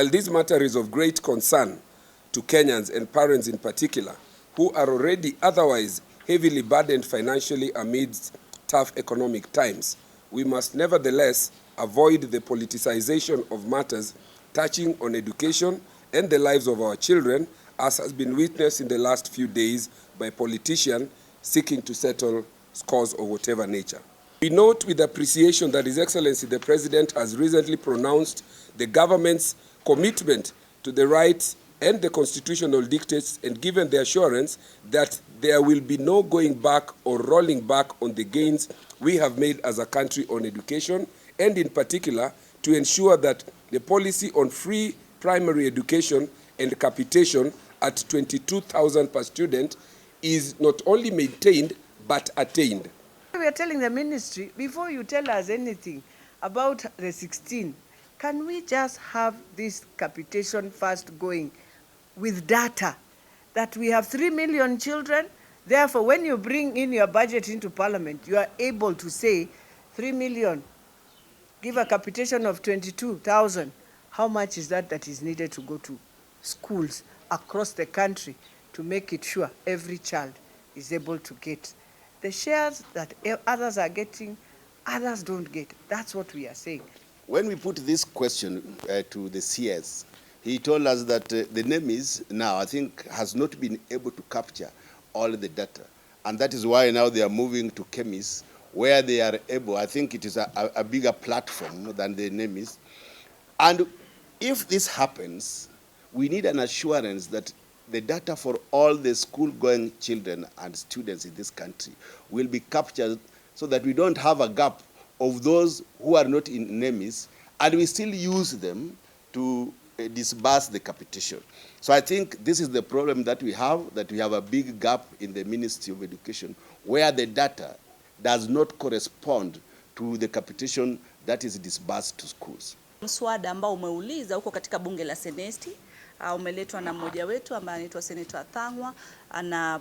While this matter is of great concern to Kenyans and parents in particular, who are already otherwise heavily burdened financially amidst tough economic times, we must nevertheless avoid the politicization of matters touching on education and the lives of our children, as has been witnessed in the last few days by politicians seeking to settle scores of whatever nature. We note with appreciation that His Excellency the President has recently pronounced the government's commitment to the rights and the constitutional dictates and given the assurance that there will be no going back or rolling back on the gains we have made as a country on education, and in particular to ensure that the policy on free primary education and capitation at 22,000 per student is not only maintained but attained. We are telling the ministry, before you tell us anything about the 16, can we just have this capitation first going with data that we have 3 million children? Therefore, when you bring in your budget into Parliament, you are able to say 3 million, give a capitation of 22,000. How much is that is needed to go to schools across the country to make it sure every child is able to get the shares that others are getting, others don't get? That's what we are saying. When we put this question to the CS, he told us that the NEMIS now, I think, has not been able to capture all the data. And that is why now they are moving to KEMIS, where they are able, I think it is a bigger platform than the NEMIS. And if this happens, we need an assurance that the data for all the school-going children and students in this country will be captured so that we don't have a gap of those who are not in NEMIS, and we still use them to disburse the capitation. So I think this is the problem that we have a big gap in the Ministry of Education, where the data does not correspond to the capitation that is disbursed to schools. Mswada ambao umeuliza huko katika bunge la Seneti, umeletwa na mmoja wetu ambaye anaitwa Senator Thangwa, ana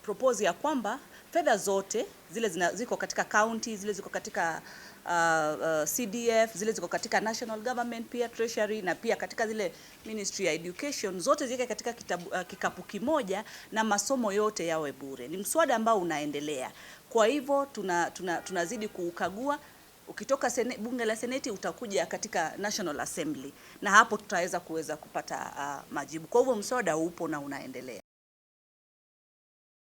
propose ya kwamba fedha zote zile ziko katika county, zile ziko katika CDF, zile ziko katika national government, pia treasury, na pia katika zile Ministry ya Education, zote zike katika kikapu kimoja na masomo yote yawe bure. Ni mswada ambao unaendelea. Kwa hivyo tunazidi kuukagua. Ukitoka bunge la Seneti utakuja katika National Assembly, na hapo tutaweza kupata majibu. Kwa hivyo mswada upo na unaendelea.